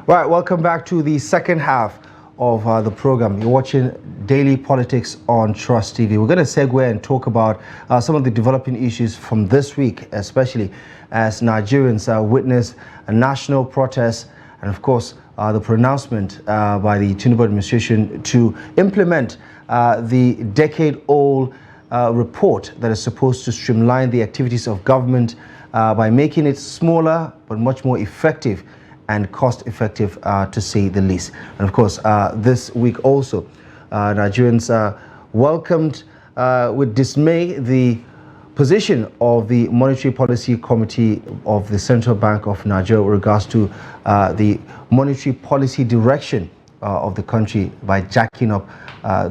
Right, welcome back to the second half of the program. You're watching Daily Politics on Trust TV. We're going to segue and talk about some of the developing issues from this week, especially as Nigerians witness a national protest and, of course, the pronouncement by the Tinubu administration to implement the decade-old report that is supposed to streamline the activities of government by making it smaller but much more effective and cost-effective, to say the least. And of course, this week also, Nigerians welcomed with dismay the position of the Monetary Policy Committee of the Central Bank of Nigeria with regards to the monetary policy direction of the country by jacking up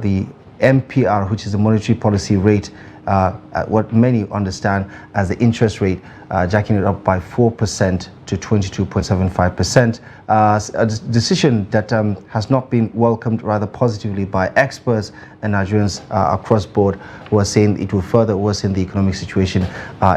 the MPR, which is the monetary policy rate, what many understand as the interest rate, jacking it up by 4% to 22.75%. A decision that has not been welcomed rather positively by experts and Nigerians across board, who are saying it will further worsen the economic situation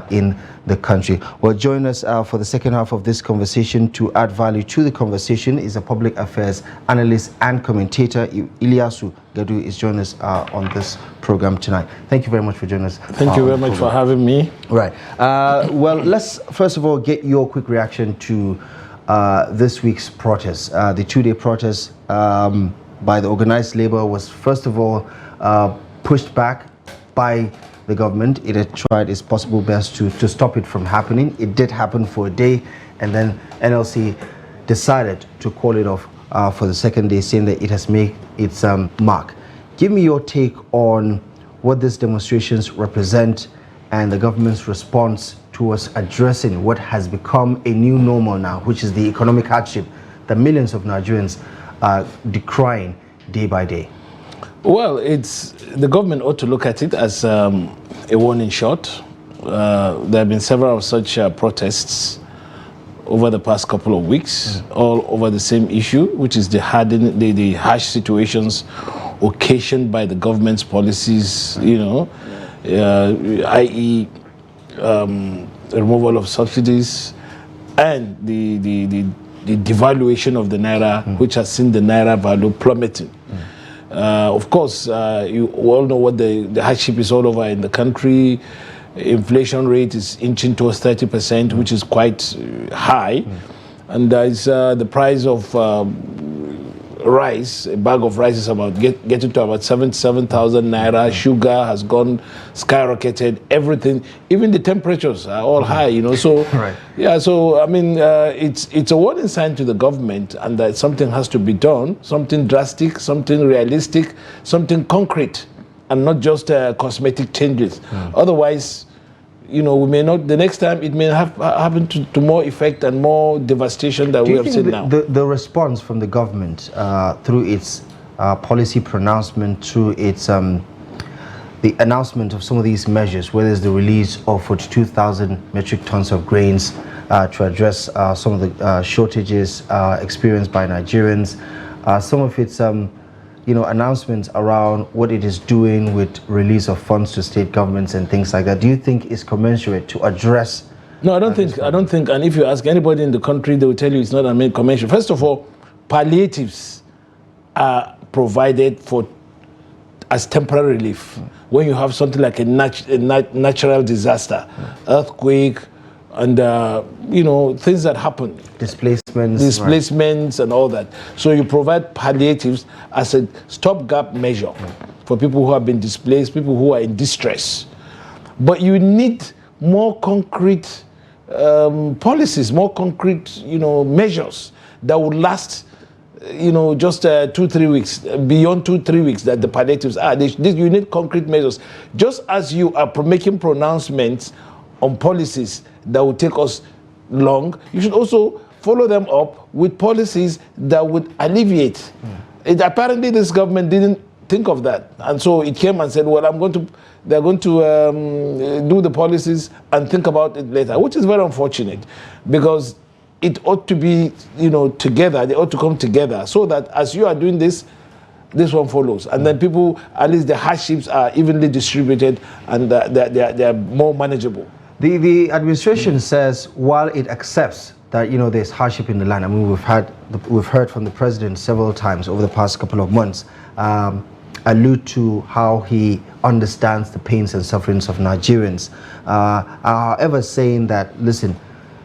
in the country. Well, join us for the second half of this conversation to add value to the conversation is a public affairs analyst and commentator. Iliyasu Gadu is joining us on this program tonight. Thank you very much for joining us. Thank you very much for having me. Right. Well, let's first of all get your quick reaction to this week's protest. The two-day protest by the organized labor was first of all pushed back by the government. It had tried its possible best to stop it from happening. It did happen for a day, and then NLC decided to call it off for the second day, saying that it has made its mark. Give me your take on what these demonstrations represent and the government's response towards addressing what has become a new normal now, which is the economic hardship that millions of Nigerians are decrying day by day. Well, the government ought to look at it as a warning shot. There have been several such protests over the past couple of weeks, all over the same issue, which is the harsh situations occasioned by the government's policies, i.e. removal of subsidies and the devaluation of the naira, which has seen the naira value plummeting. Of course, you all know what the hardship is all over in the country. Inflation rate is inching towards 30%, which is quite high. And there's the price of rice, a bag of rice is about getting to about 77,000 naira. Sugar has gone skyrocketed. Everything, even the temperatures are all high. So right. Yeah. So I mean, it's a warning sign to the government, and that something has to be done. Something drastic, something realistic, something concrete, and not just cosmetic changes. Otherwise, we may not. The next time, it may happen to more effect and more devastation than we have seen now. The response from the government through its policy pronouncement, through its the announcement of some of these measures, whether it's the release of 42,000 metric tons of grains to address some of the shortages experienced by Nigerians, some of its announcements around what it is doing with release of funds to state governments and things like that, do you think is commensurate to address? No, I don't think. And if you ask anybody in the country, they will tell you it's not commensurate. First of all, palliatives are provided as temporary relief. When you have something like a natural disaster, earthquake, and things that happen, displacements, and all that. So you provide palliatives as a stopgap measure for people who have been displaced, people who are in distress. But you need more concrete policies, more concrete measures that would last just 2-3 weeks, beyond 2-3 weeks that the palliatives are. You need concrete measures. Just as you are making pronouncements on policies that will take us long, you should also follow them up with policies that would alleviate. Apparently, this government didn't think of that, and so it came and said, "Well, they're going to do the policies and think about it later," which is very unfortunate, because it ought to be, together. They ought to come together so that as you are doing this one follows, and then people, at least the hardships are evenly distributed and they're more manageable. The administration says while it accepts that, you know, there's hardship in the land. I mean, we've heard from the president several times over the past couple of months allude to how he understands the pains and sufferings of Nigerians. However, saying that, listen,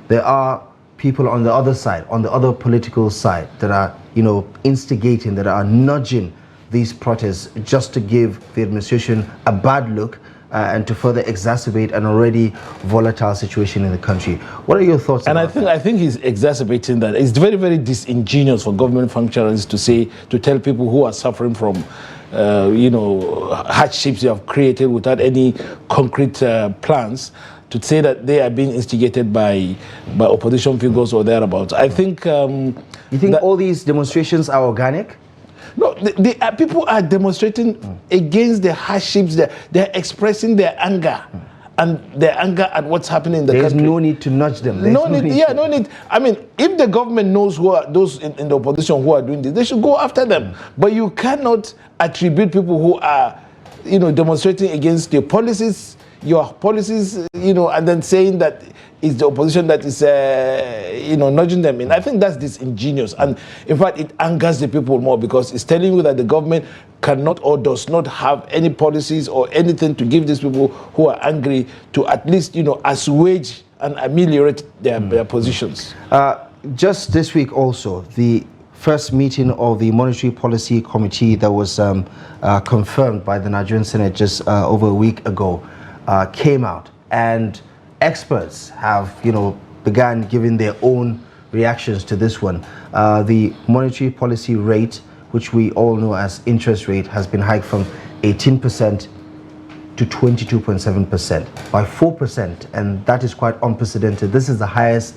there are people on the other side, on the other political side, that are, you know, instigating, that are nudging these protests just to give the administration a bad look and to further exacerbate an already volatile situation in the country. What are your thoughts and about that? I think he's exacerbating that. It's very, very disingenuous for government functionaries to tell people who are suffering from you know, hardships they have created without any concrete plans, to say that they are being instigated by opposition figures or thereabouts. I think you think all these demonstrations are organic? No, people are demonstrating against the hardships. They're expressing their anger, and their anger at what's happening in the country. There's no need to nudge them. No need. I mean, if the government knows who are those in the opposition who are doing this, they should go after them. But you cannot attribute people who are, you know, demonstrating against your policies, you know, and then saying that it's the opposition that is, you know, nudging them in. I think that's disingenuous. And in fact, it angers the people more, because it's telling you that the government cannot or does not have any policies or anything to give these people who are angry to at least, you know, assuage and ameliorate their positions. Just this week also, the first meeting of the Monetary Policy Committee that was confirmed by the Nigerian Senate just over a week ago came out, and experts have, you know, began giving their own reactions to this one. The monetary policy rate, which we all know as interest rate, has been hiked from 18% to 22.7% by 4%, and that is quite unprecedented. This is the highest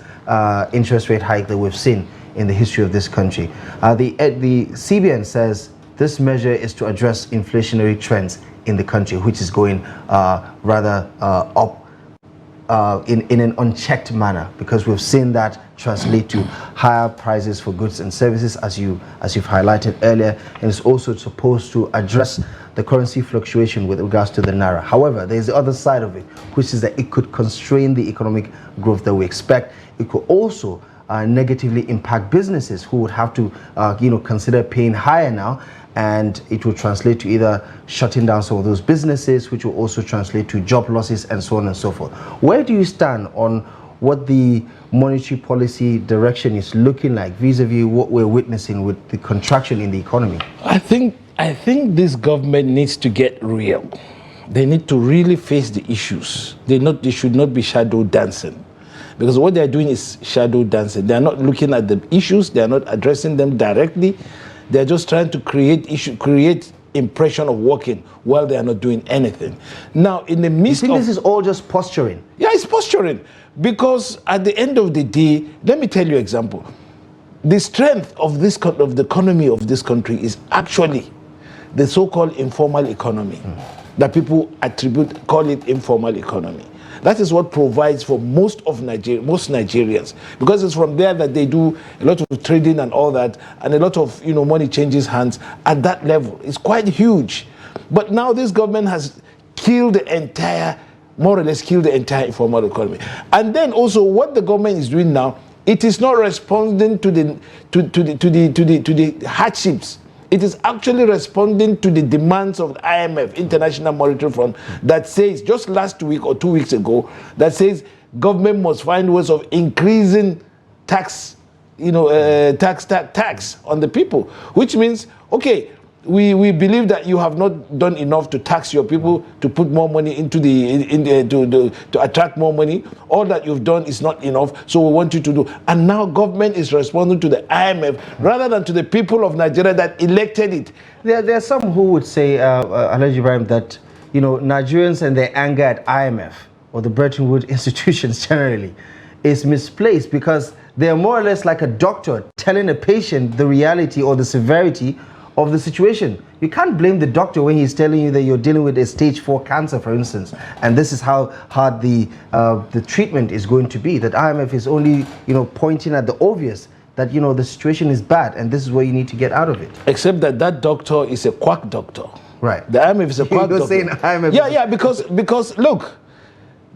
interest rate hike that we've seen in the history of this country. The CBN says this measure is to address inflationary trends in the country, which is going rather up in an unchecked manner, because we've seen that translate to higher prices for goods and services, as you've highlighted earlier, and it's also supposed to address the currency fluctuation with regards to the naira. However, there's the other side of it, which is that it could constrain the economic growth that we expect. It could also negatively impact businesses who would have to you know, consider paying higher now, and it will translate to either shutting down some of those businesses, which will also translate to job losses and so on and so forth. Where do you stand on what the monetary policy direction is looking like vis-a-vis what we're witnessing with the contraction in the economy? I think this government needs to get real. They need to really face the issues. They should not be shadow dancing, because what they're doing is shadow dancing. They're not looking at the issues. They're not addressing them directly. They're just trying to create impression of working while they are not doing anything. Now, in the midst of... You think this is all just posturing? Yeah, it's posturing. Because at the end of the day, let me tell you an example. The strength of the economy of this country is actually the so-called informal economy that people call it informal economy. That is what provides for most Nigerians, because it's from there that they do a lot of trading and all that, and a lot of, you know, money changes hands at that level. It's quite huge. But now this government has more or less killed the entire informal economy. And then also what the government is doing now, it is not responding to the hardships. It is actually responding to the demands of the IMF, International Monetary Fund, that says, just last week or 2 weeks ago, that says government must find ways of increasing tax, you know, tax on the people, which means, okay, we believe that you have not done enough to tax your people, to put more money into to attract more money. All that you've done is not enough, so we want you to do. And now government is responding to the IMF rather than to the people of Nigeria that elected it. There are some who would say, Alhaji Ibrahim, that, you know, Nigerians and their anger at IMF or the Bretton Woods institutions generally is misplaced, because they are more or less like a doctor telling a patient the reality or the severity of the situation. You can't blame the doctor when he's telling you that you're dealing with a stage 4 cancer, for instance, and this is how hard the treatment is going to be. That IMF is only, you know, pointing at the obvious, that, you know, the situation is bad and this is where you need to get out of it. Except that doctor is a quack doctor. Right. The IMF is a quack doctor. Saying IMF. Yeah, because look,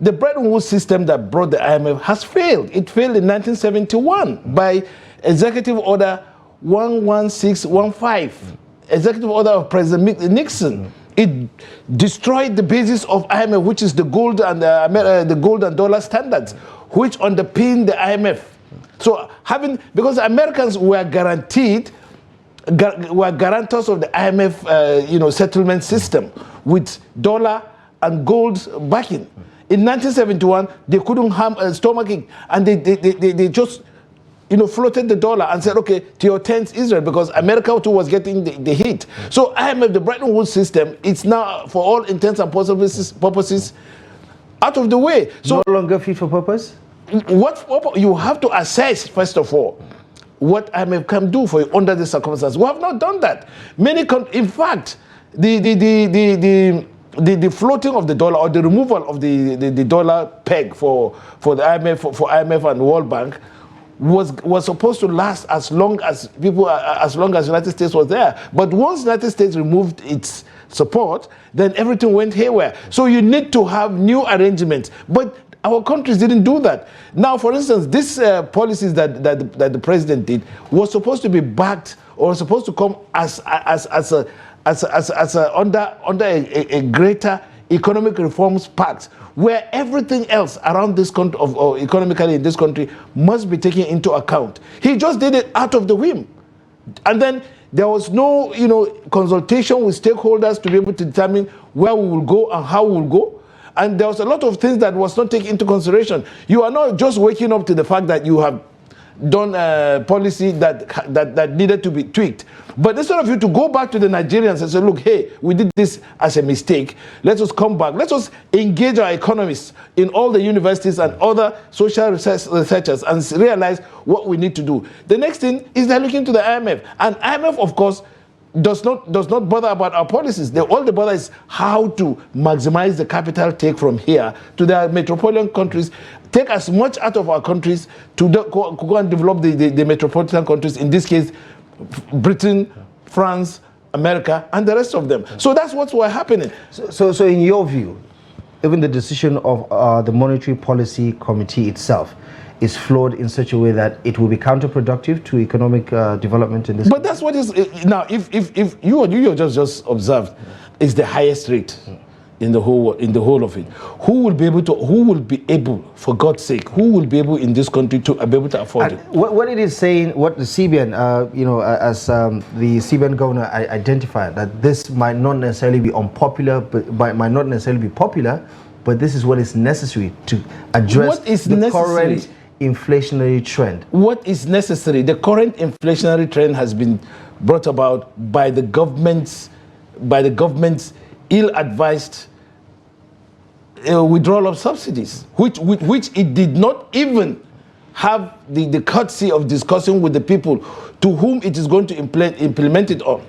the Bretton Woods system that brought the IMF has failed. It failed in 1971 by Executive Order 11615, Executive Order of President Nixon. It destroyed the basis of IMF, which is the gold and the gold and dollar standards, which underpin the IMF. So because Americans were guarantors of the IMF, settlement system with dollar and gold backing. In 1971, they couldn't harm a stomachache, and they just, floated the dollar and said, okay, to your tents, Israel, because America too was getting the hit. So IMF, the Bretton Woods system, it's now, for all intents and purposes, out of the way. So no longer fit for purpose? What you have to assess, first of all, what IMF can do for you under the circumstances. We have not done that. In fact, the floating of the dollar, or the removal of the dollar peg for the IMF, for IMF and World Bank, was supposed to last as long as United States was there. But once United States removed its support, then everything went haywire. So you need to have new arrangements. But our countries didn't do that. Now, for instance, these policies that the president did was supposed to be backed, or supposed to come under a greater economic reforms pact, where everything else around this country, or economically in this country, must be taken into account. He just did it out of the whim, and then there was no, consultation with stakeholders to be able to determine where we will go and how we will go. And there was a lot of things that was not taken into consideration. You are not just waking up to the fact that you have done a policy that needed to be tweaked. But instead of you to go back to the Nigerians and say, look, hey, we did this as a mistake. Let us come back. Let us engage our economists in all the universities and other social researchers and realize what we need to do. The next thing is they're looking to the IMF. And IMF, of course, does not bother about our policies. All the bother is how to maximize the capital take from here to the metropolitan countries, take as much out of our countries to go and develop the metropolitan countries, in this case, Britain, France, America, and the rest of them. So that's what's happening. So in your view, even the decision of the Monetary Policy Committee itself is flawed in such a way that it will be counterproductive to economic development in this country? But that's what is now. If you just observed, is the highest rate in the whole of it. Who will be able, for God's sake, who will be able in this country to be able to afford it? What it is saying, what the CBN, as the CBN governor identified, that this might not necessarily be unpopular, but might not necessarily be popular, but this is what is necessary to address the current inflationary trend. What is necessary? The current inflationary trend has been brought about by the government's ill-advised withdrawal of subsidies, which it did not even have the courtesy of discussing with the people to whom it is going to implement it on.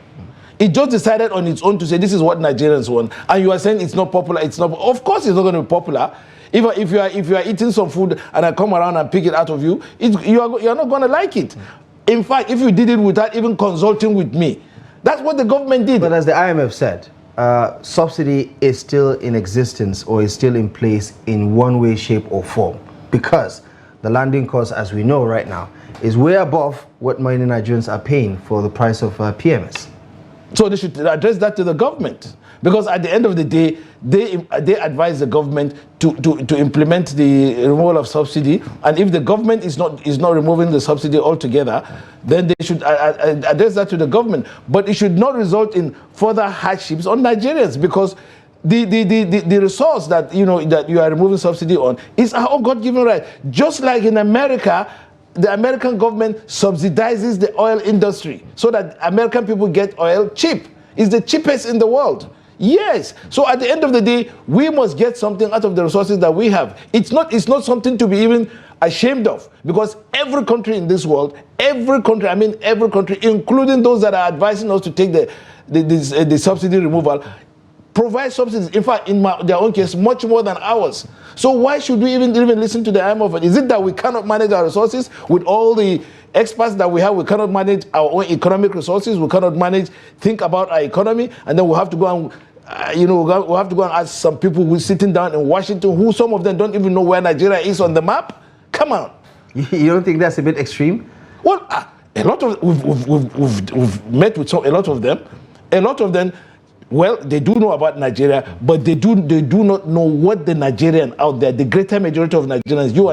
It just decided on its own to say this is what Nigerians want, and you are saying it's not popular. It's not. Of course, it's not going to be popular. If you are eating some food and I come around and pick it out of you, you're not going to like it. In fact, if you did it without even consulting with me, that's what the government did. But as the IMF said, subsidy is still in existence, or is still in place in one way, shape, or form, because the landing cost, as we know right now, is way above what many Nigerians are paying for the price of PMS. So they should address that to the government, because at the end of the day, they advise the government to implement the removal of subsidy, and if the government is not removing the subsidy altogether, then they should address that to the government. But it should not result in further hardships on Nigerians, because the resource that you are removing subsidy on is our own God-given right. Just like in America, the American government subsidizes the oil industry so that American people get oil cheap. It's the cheapest in the world. Yes. So at the end of the day, we must get something out of the resources that we have. It's not something to be even ashamed of, because every country in this world, every country, including those that are advising us to take the subsidy removal, provide subsidies. In fact, in their own case, much more than ours. So why should we even listen to the IMF? Is it that we cannot manage our resources with all the experts that we have? We cannot manage our own economic resources. We cannot think about our economy, and then we have to go we'll have to go and ask some people who are sitting down in Washington, who some of them don't even know where Nigeria is on the map. Come on. You don't think that's a bit extreme? Well, a lot of we've met with a lot of them. A lot of them, well, they do know about Nigeria, but they do not know what the Nigerian out there, the greater majority of Nigerians, you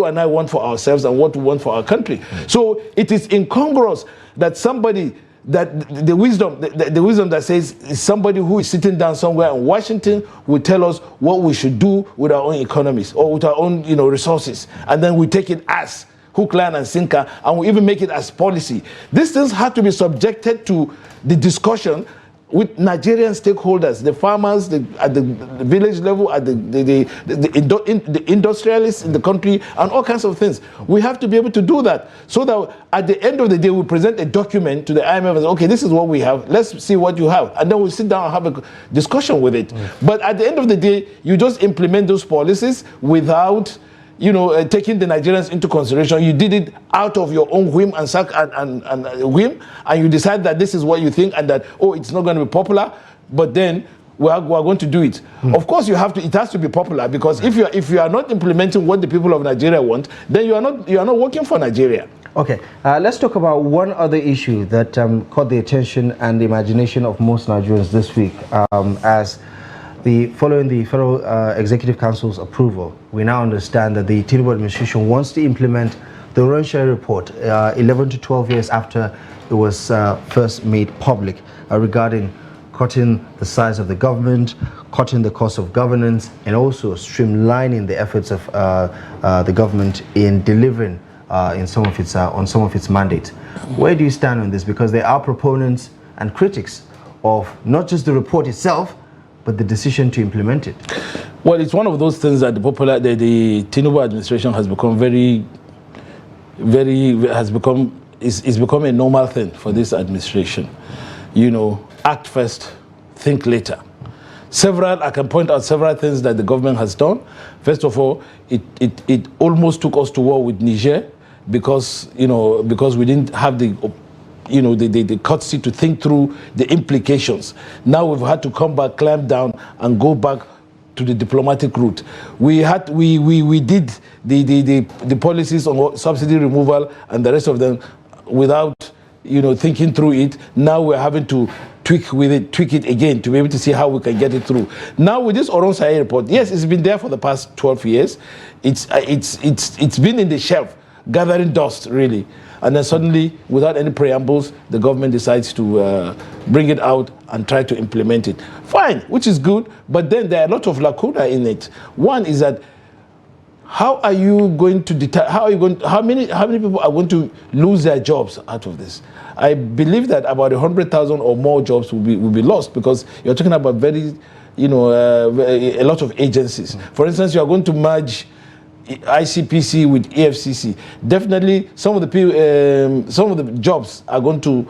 and I want for ourselves and what we want for our country. So it is incongruous that somebody that the wisdom that says somebody who is sitting down somewhere in Washington will tell us what we should do with our own economies or with our own resources, and then we take it as hook, line, and sinker, and we even make it as policy. These things have to be subjected to the discussion with Nigerian stakeholders, the farmers, at the village level, at the industrialists in the country, and all kinds of things. We have to be able to do that, so that at the end of the day, we present a document to the IMF and say, okay, this is what we have, let's see what you have, and then we'll sit down and have a discussion with it. But at the end of the day, you just implement those policies without taking the Nigerians into consideration. You did it out of your own whim and whim, and you decide that this is what you think, and that, it's not going to be popular, but then we are going to do it. Of course, it has to be popular, because if you are not implementing what the people of Nigeria want, then you are not working for Nigeria. Okay, let's talk about one other issue that caught the attention and the imagination of most Nigerians this week, as following the Federal Executive Council's approval, we now understand that the Tinubu administration wants to implement the Orange report 11 to 12 years after it was first made public, regarding cutting the size of the government, cutting the cost of governance, and also streamlining the efforts of the government in delivering on some of its mandates. Where do you stand on this? Because there are proponents and critics of not just the report itself, but the decision to implement it. Well, it's one of those things that the Tinubu administration has become it's become a normal thing for this administration. Act first, think later. I can point out several things that the government has done. First of all, it almost took us to war with Niger, because we didn't have the courtesy to think through the implications. Now we've had to come back, climb down, and go back to the diplomatic route. We did the policies on subsidy removal and the rest of them without thinking through it. Now we're having to tweak it again to be able to see how we can get it through. Now with this Oron report, yes, it's been there for the past 12 years. It's been in the shelf, gathering dust, really. And then suddenly, without any preambles, the government decides to bring it out and try to implement it. Fine, which is good, but then there are a lot of lacuna in it. One is that how are you going to how many people are going to lose their jobs out of this? I believe that about 100,000 or more jobs will be lost, because you're talking about a lot of agencies. For instance, you are going to merge ICPC with EFCC. Definitely, some of the jobs are going to,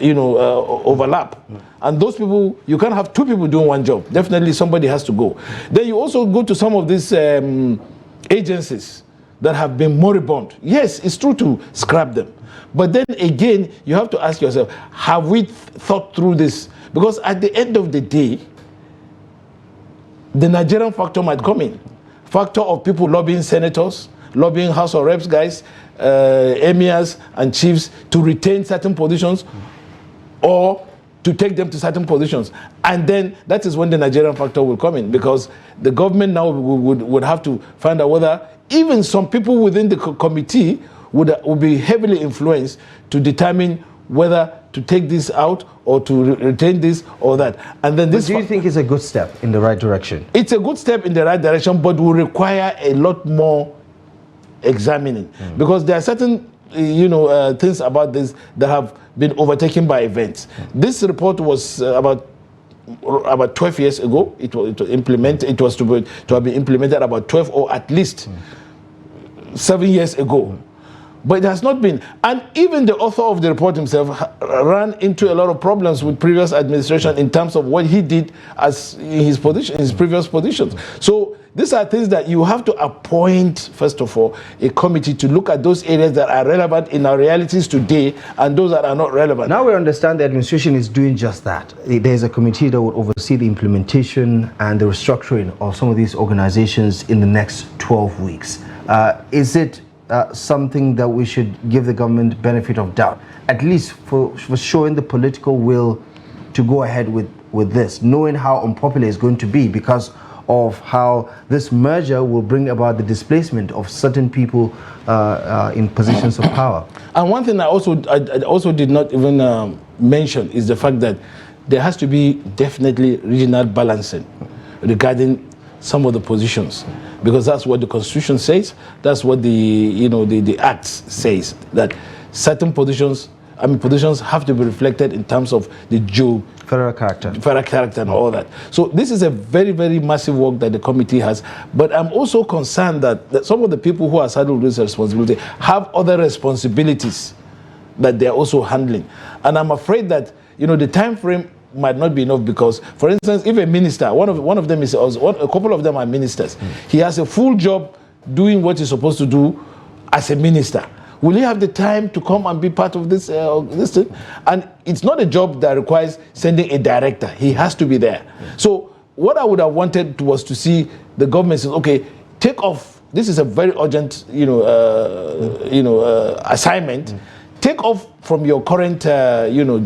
overlap. And those people, you can't have two people doing one job. Definitely, somebody has to go. Then you also go to some of these agencies that have been moribund. Yes, it's true to scrap them, but then again, you have to ask yourself: have we thought through this? Because at the end of the day, the Nigerian factor might come in. Factor of people lobbying senators, lobbying House of Reps guys, emirs and chiefs to retain certain positions or to take them to certain positions. And then that is when the Nigerian factor will come in, because the government now would have to find out whether even some people within the committee would be heavily influenced to determine whether to take this out or to retain this or that. And then this. Do you think it's a good step in the right direction? It's a good step in the right direction, but will require a lot more examining, because there are certain things about this that have been overtaken by events. This report was about 12 years ago. It was implemented. It was to have been implemented about 12 or at least 7 years ago. But it has not been. And even the author of the report himself ran into a lot of problems with previous administration in terms of what he did as in his previous positions. So these are things that you have to appoint, first of all, a committee to look at those areas that are relevant in our realities today and those that are not relevant. Now we understand the administration is doing just that. There's a committee that would oversee the implementation and the restructuring of some of these organizations in the next 12 weeks. Is it something that we should give the government benefit of doubt, at least for showing the political will to go ahead with this, knowing how unpopular it's going to be because of how this merger will bring about the displacement of certain people in positions of power? And one thing I also did not even mention is the fact that there has to be definitely regional balancing regarding some of the positions, because that's what the Constitution says. That's what the Act says, that certain positions have to be reflected in terms of the federal character and all that. So this is a very, very massive work that the committee has. But I'm also concerned that some of the people who are saddled with this responsibility have other responsibilities that they're also handling. And I'm afraid that the time frame might not be enough, because, for instance, if a minister, one of them is, a couple of them are ministers, he has a full job doing what he's supposed to do as a minister. Will he have the time to come and be part of this thing? And it's not a job that requires sending a director. He has to be there. So what I would have wanted was to see the government say, okay, take off. This is a very urgent, assignment. Take off from your current,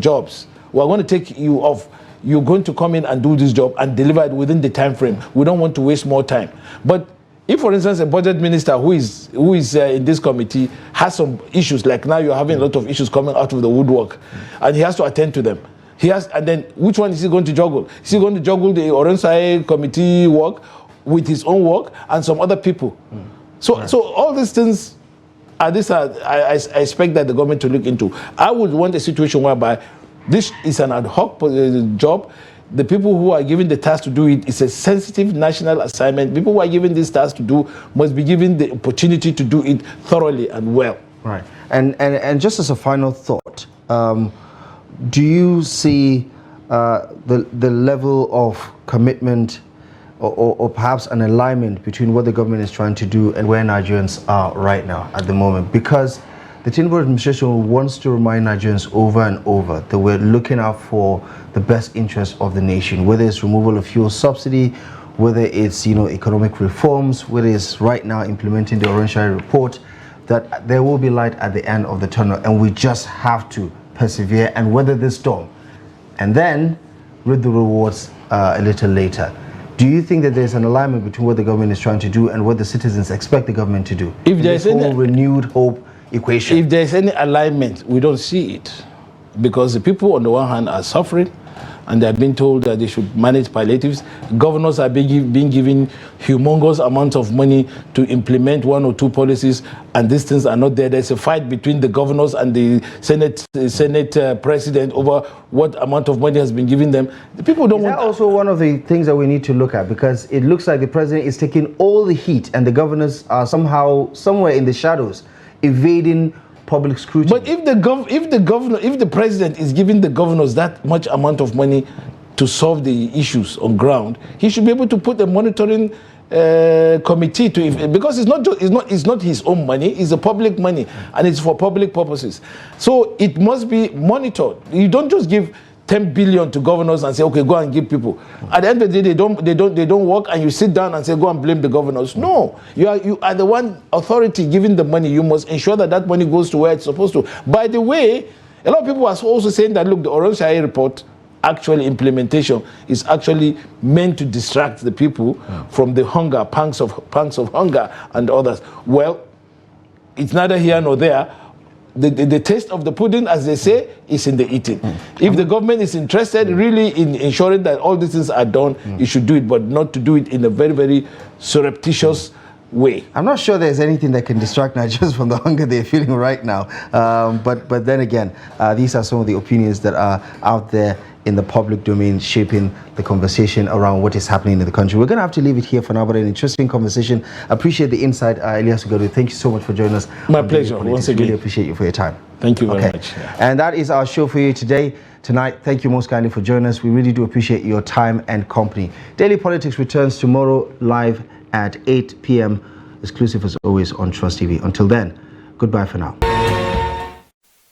jobs. We're going to take you off. You're going to come in and do this job and deliver it within the time frame. We don't want to waste more time. But if, for instance, a budget minister who is in this committee has some issues, like now you're having a lot of issues coming out of the woodwork, and he has to attend to them. And then which one is he going to juggle? Is he going to juggle the Orensai committee work with his own work and some other people? So all these things I expect that the government to look into. I would want a situation whereby this is an ad hoc job. The people who are given the task to do it is a sensitive national assignment. People who are given this task to do must be given the opportunity to do it thoroughly and well. Right. And just as a final thought, do you see the level of commitment or perhaps an alignment between what the government is trying to do and where Nigerians are right now at the moment? Because the Tinubu administration wants to remind Nigerians over and over that we're looking out for the best interest of the nation, whether it's removal of fuel subsidy, whether it's economic reforms, whether it's right now implementing the Orensai report, that there will be light at the end of the tunnel, and we just have to persevere and weather this storm, and then reap the rewards a little later. Do you think that there's an alignment between what the government is trying to do and what the citizens expect the government to do? If there's any renewed hope equation. If there's any alignment, we don't see it, because the people on the one hand are suffering and they're being told that they should manage palliatives. Governors are being given humongous amounts of money to implement one or two policies, and these things are not there. There's a fight between the governors and the Senate president over what amount of money has been given them. The people don't want that. Also one of the things that we need to look at, because it looks like the president is taking all the heat and the governors are somehow somewhere in the shadows evading public scrutiny. But if the president is giving the governors that much amount of money to solve the issues on ground, he should be able to put a monitoring committee to it, because it's not his own money, it's the public money, and it's for public purposes. So it must be monitored. You don't just give 10 billion to governors and say, okay, go and give people. At the end of the day, they don't work, and you sit down and say, go and blame the governors. No, you are the one authority giving the money. You must ensure that that money goes to where it's supposed to. By the way, a lot of people are also saying that, look, the Orensai report, actual implementation, is actually meant to distract the people from the hunger, pangs of hunger and others. Well, it's neither here nor there. The taste of the pudding, as they say, is in the eating. If the government is interested really in ensuring that all these things are done, it should do it, but not to do it in a very, very surreptitious way. I'm not sure there's anything that can distract Nigerians from the hunger they're feeling right now. But then again, these are some of the opinions that are out there in the public domain, shaping the conversation around what is happening in the country. We're going to have to leave it here for now, but an interesting conversation. Appreciate the insight, Iliyasu Gadu. Thank you so much for joining us. My pleasure. Once again, really appreciate you for your time. Thank you very much. Yeah. And that is our show for you tonight. Thank you most kindly for joining us. We really do appreciate your time and company. Daily Politics returns tomorrow live at 8 p.m. exclusive as always on Trust TV. Until then, goodbye for now.